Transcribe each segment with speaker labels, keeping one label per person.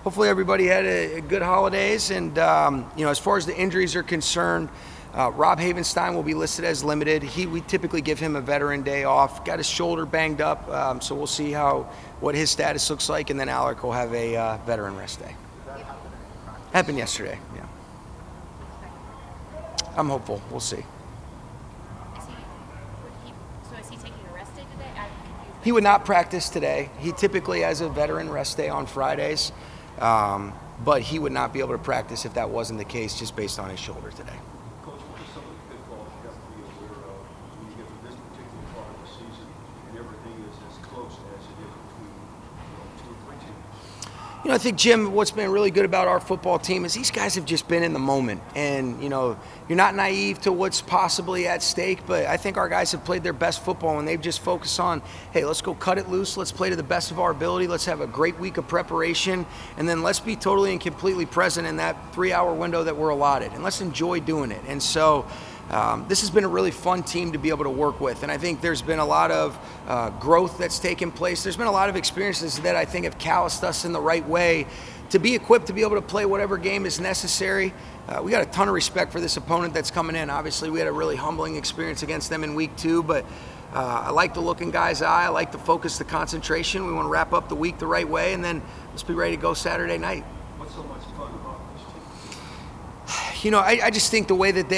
Speaker 1: hopefully everybody had a good holidays. And, as far as the injuries are concerned, Rob Havenstein will be listed as limited. We typically give him a veteran day off. Got his shoulder banged up, so we'll see what his status looks like. And then Alec will have a veteran rest day. Happened yesterday, yeah. I'm hopeful. We'll see.
Speaker 2: Is he taking a rest day today?
Speaker 1: He would not practice today. He typically has a veteran rest day on Fridays, but he would not be able to practice if that wasn't the case, just based on his shoulder today.
Speaker 3: Coach, what are some of the pitfalls you have to be aware of when you get to this particular part of the season and everything is as close as it is between two or three teams?
Speaker 1: I think, Jim, what's been really good about our football team is these guys have just been in the moment. And, you're not naive to what's possibly at stake, but I think our guys have played their best football and they've just focused on, hey, let's go cut it loose. Let's play to the best of our ability. Let's have a great week of preparation. And then let's be totally and completely present in that 3-hour window that we're allotted. And let's enjoy doing it. And so this has been a really fun team to be able to work with. And I think there's been a lot of growth that's taken place. There's been a lot of experiences that I think have calloused us in the right way to be equipped to be able to play whatever game is necessary. We got a ton of respect for this opponent that's coming in. Obviously, we had a really humbling experience against them in week 2, but I like the look in guys' eye. I like the focus, the concentration. We want to wrap up the week the right way, and then let's be ready to go Saturday night.
Speaker 3: What's so much fun about this team?
Speaker 1: I just think the way that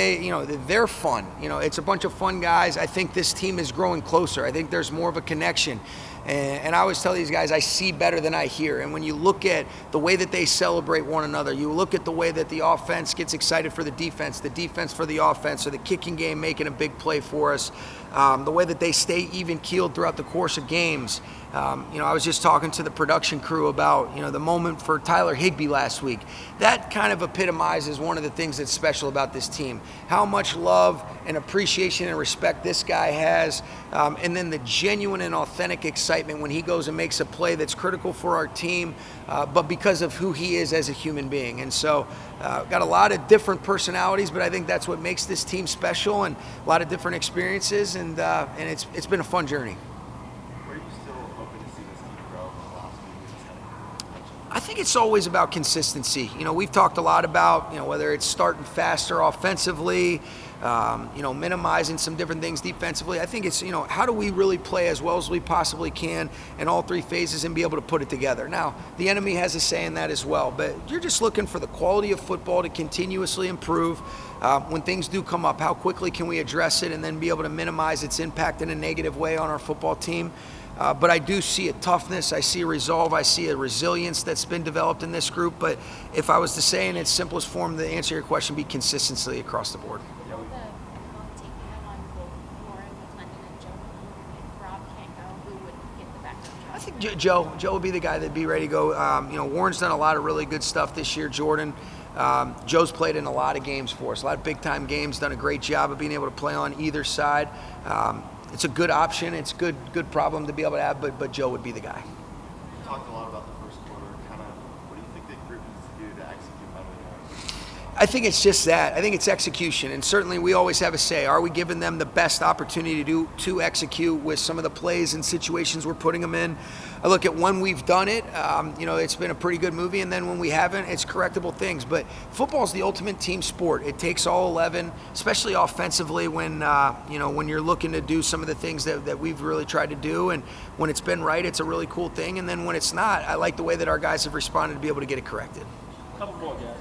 Speaker 1: they're fun. It's a bunch of fun guys. I think this team is growing closer. I think there's more of a connection. And I always tell these guys, I see better than I hear. And when you look at the way that they celebrate one another, you look at the way that the offense gets excited for the defense for the offense, or the kicking game making a big play for us, the way that they stay even-keeled throughout the course of games. I was just talking to the production crew about, the moment for Tyler Higbee last week. That kind of epitomizes one of the things that's special about this team. How much love and appreciation and respect this guy has, and then the genuine and authentic excitement when he goes and makes a play that's critical for our team, but because of who he is as a human being. And so got a lot of different personalities, but I think that's what makes this team special, and a lot of different experiences, and it's been a fun journey. I think it's always about consistency. We've talked a lot about, whether it's starting faster offensively, minimizing some different things defensively. I think it's, how do we really play as well as we possibly can in all 3 phases and be able to put it together. Now, the enemy has a say in that as well, but you're just looking for the quality of football to continuously improve. When things do come up, how quickly can we address it and then be able to minimize its impact in a negative way on our football team? But I do see a toughness, I see a resolve, I see a resilience that's been developed in this group. But if I was to say in its simplest form, to answer your question, be consistency across the board. I think Joe would be the guy that'd be ready to go. Warren's done a lot of really good stuff this year. Jordan, Joe's played in a lot of games for us, a lot of big-time games, done a great job of being able to play on either side. It's a good option. It's a good problem to be able to have, but Joe would be the guy.
Speaker 4: You talked a lot about the first quarter. What do you think the group needs to do to execute better?
Speaker 1: I think it's just that. I think it's execution, and certainly we always have a say. Are we giving them the best opportunity to execute with some of the plays and situations we're putting them in? I look at when we've done it, it's been a pretty good movie, and then when we haven't, it's correctable things. But football is the ultimate team sport. It takes all 11, especially offensively when you're looking to do some of the things that we've really tried to do. And when it's been right, it's a really cool thing. And then when it's not, I like the way that our guys have responded to be able to get it corrected.
Speaker 5: Couple more guys.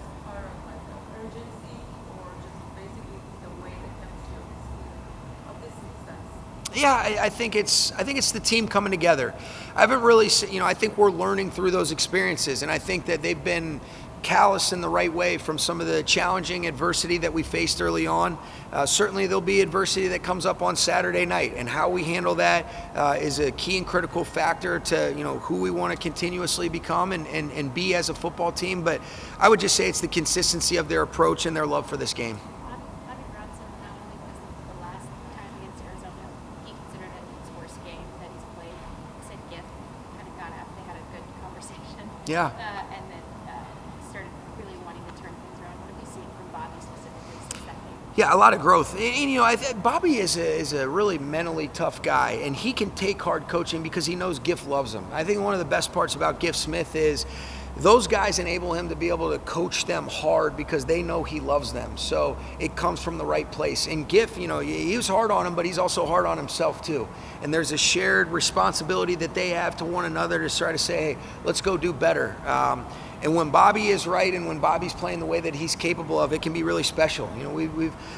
Speaker 1: Yeah, I think it's the team coming together. I haven't really, I think we're learning through those experiences, and I think that they've been callous in the right way from some of the challenging adversity that we faced early on. Certainly there'll be adversity that comes up on Saturday night, and how we handle that is a key and critical factor to who we want to continuously become and be as a football team. But I would just say it's the consistency of their approach and their love for this game.
Speaker 2: Bobby Brownson, not only was the last time against Arizona, he considered it his worst game that he's played. He said Giff kind of got up, they had a good conversation.
Speaker 1: Yeah.
Speaker 2: And then started really wanting to turn things around. What have you seen from Bobby specifically since that game?
Speaker 1: Yeah, a lot of growth. And, Bobby is a really mentally tough guy, and he can take hard coaching because he knows Giff loves him. I think one of the best parts about Giff Smith is those guys enable him to be able to coach them hard because they know he loves them. So it comes from the right place. And Giff, he was hard on him, but he's also hard on himself too. And there's a shared responsibility that they have to one another to try to say, hey, let's go do better. And when Bobby is right and when Bobby's playing the way that he's capable of, it can be really special.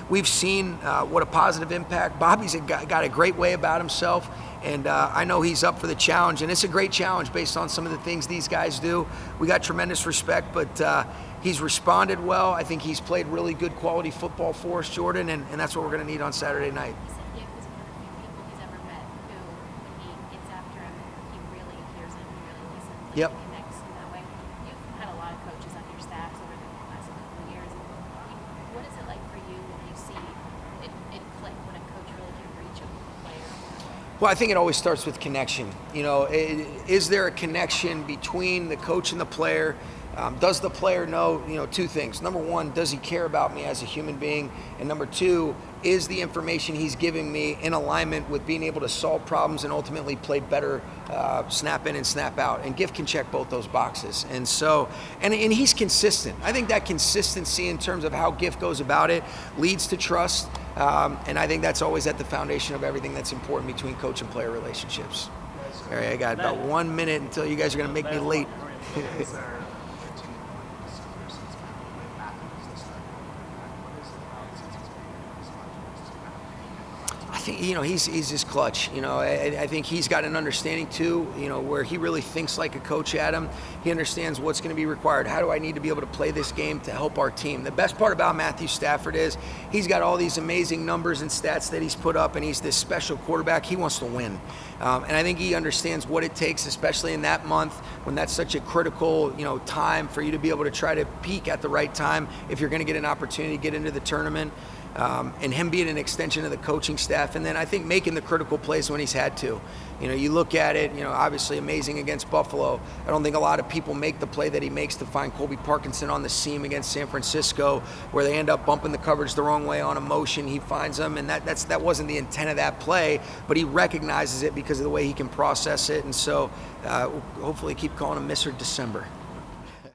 Speaker 1: We've seen what a positive impact. Bobby's got a great way about himself, and I know he's up for the challenge, and it's a great challenge based on some of the things these guys do. We got tremendous respect, but he's responded well. I think he's played really good quality football for us, Jordan, and that's what we're going to need on Saturday night.
Speaker 2: He said Giff is one of the few people he's ever met who, when he gets after him, he really hears him, he really listens, and
Speaker 1: Yep.
Speaker 2: he connects in that way. You've had a lot of coaches on your staffs over the last couple of years. What is it like for you when you see it click, when a coach really can reach a player?
Speaker 1: Well, I think it always starts with connection. Is there a connection between the coach and the player? Does the player know, two things. Number one, does he care about me as a human being? And number two, is the information he's giving me in alignment with being able to solve problems and ultimately play better, snap in and snap out? And Giff can check both those boxes. And so, and he's consistent. I think that consistency in terms of how Giff goes about it leads to trust. And I think that's always at the foundation of everything that's important between coach and player relationships. All right, I got about 1 minute until you guys are going to make me late. I think he's just clutch. I think he's got an understanding too. Where he really thinks like a coach, Adam. He understands what's going to be required. How do I need to be able to play this game to help our team? The best part about Matthew Stafford is he's got all these amazing numbers and stats that he's put up, and he's this special quarterback. He wants to win, and I think he understands what it takes, especially in that month when that's such a critical time for you to be able to try to peak at the right time if you're going to get an opportunity to get into the tournament. And him being an extension of the coaching staff, and then I think making the critical plays when he's had to. You look at it, obviously amazing against Buffalo. I don't think a lot of people make the play that he makes to find Colby Parkinson on the seam against San Francisco, where they end up bumping the coverage the wrong way on a motion. He finds them, and that wasn't the intent of that play, but he recognizes it because of the way he can process it, and so hopefully keep calling him Mr. December.